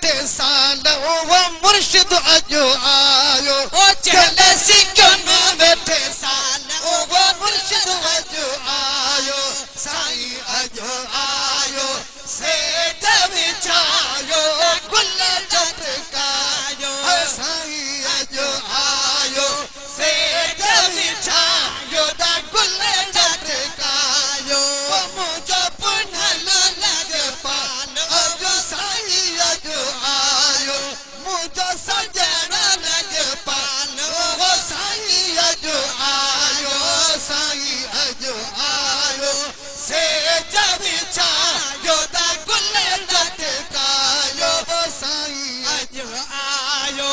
मिठे साल वो मुर्शिद अजो आयो ओ चले सिकन मिठे साल वो मुर्शिद अजो आयो साईं अजो आयो सेठ विछायो गुल झटकायो साईं अजो आयो सेठ विछायो दा गुल झटकायो मुझो पुनल लग पान अजो साईं अजो आयो मुझो सजन लग पान वो साईं अजो आयो साईं अजो आयो सेठ विछायो दा गुल झटकायो साईं अजो आयो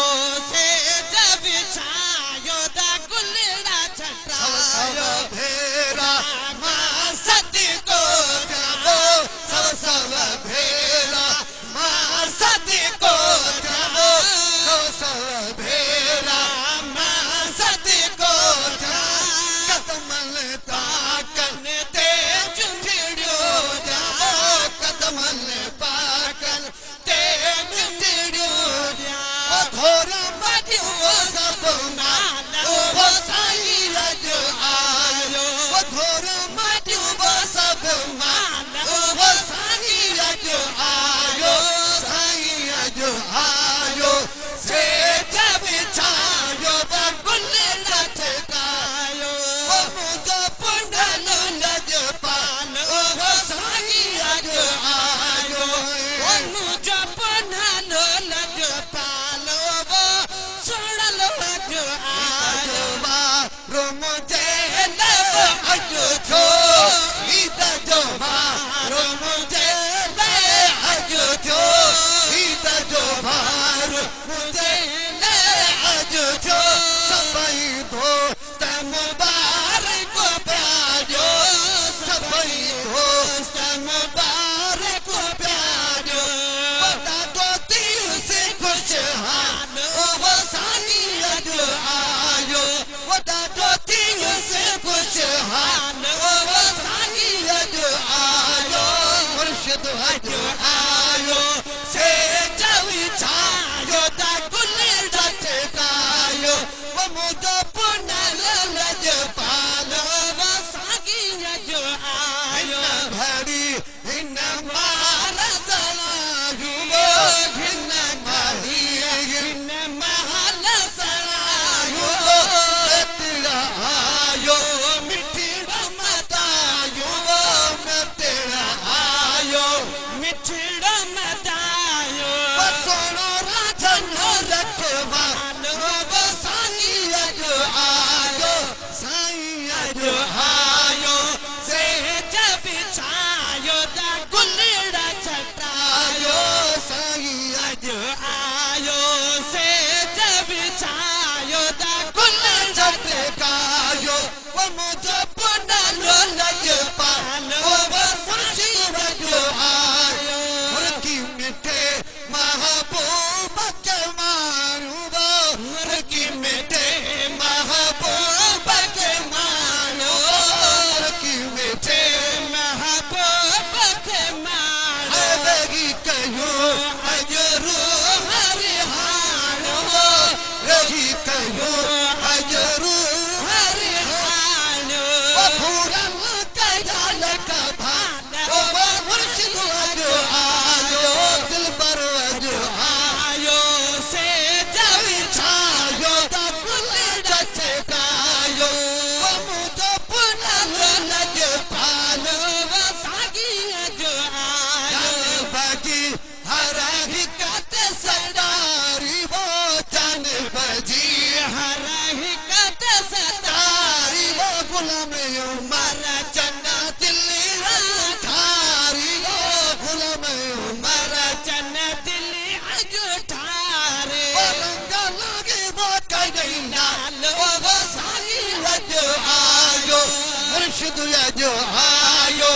सेठ विछायो दा गुलड़ा छटायो भेरा मां सती को जाओ सब भेरा मां सती को जाओ सब भेरा मां सती को जाओ कदमल ताकन ते चुंडियो जाओ कदमल पाकन ते चुंडियो जाओ घोर मटियो सब माल वो साईं अजो आयो वो घोर मटियो सब माल वो साईं अजो आयो साईं अजो आयो सेठ विछायो गुल लटकायो वो मुझो पुंडल लज पान वो साईं अजो आयो ओ मुझो पुनल लज पालो वो सुड़ल अजो आयो मारो मुझे लब अजो छो ईद जो मारो मुझे ले अजो छो ईद जो मारो मुझे ले अजो छो सबई दोस्त मुबारक प्यारो सबई दोस्त मुबारक प्यारो बता दो दिल से खुशहाल वो साईं अजो आयो बता दो दिल से खुशहाल वो साईं अजो आयो मुर्शिद अजो आयो सेठ विछायो दा गुल झटकायो वो मुझो पुनल लज पालो वो साईं अजो आयो घड़ी हिन मार सलायू वो हिन घड़ी हिन महल सलायू वो तेरा आयो मिठी मतायो वो मैं तेरा आयो मिठड़ा मदायो वो सोनो राजन रखवा वो साईं अजो आयो साईं अजो आयो सेठ विछायो दा गुलड़ा छटायो आयो साईं अजो आयो सेठ विछायो दा गुल झटकायो वो मुझो पुनल लज पान वो मुर्शिद अजो आयो मुर्गी मिठे महबूब के मारू वो मुर्गी मिठे महबूब के मारो मुर्गी मिठे महबूब के मारो लगी कहो अजरू हरिहानो रही कहो अजरू हरिहानो पूरन कैलाल का भान वो मुर्शिद अजो आयो दिलबर अजो आयो सेठ विछायो दा गुल झटकायो वो मुझो पुनल लज पान वो साईं अजो आयो बजी हर हिकत सदारी वो चन बजी हर हिकत सदा तारी वो गुलाम उमर चन्ना दिल्ली ठारी वो गुलाम उमर चन दिल्ली अजो ठारे रंग लगे वो कहीं नाल वो साईं अजो आयो मुर्शिद अजो आयो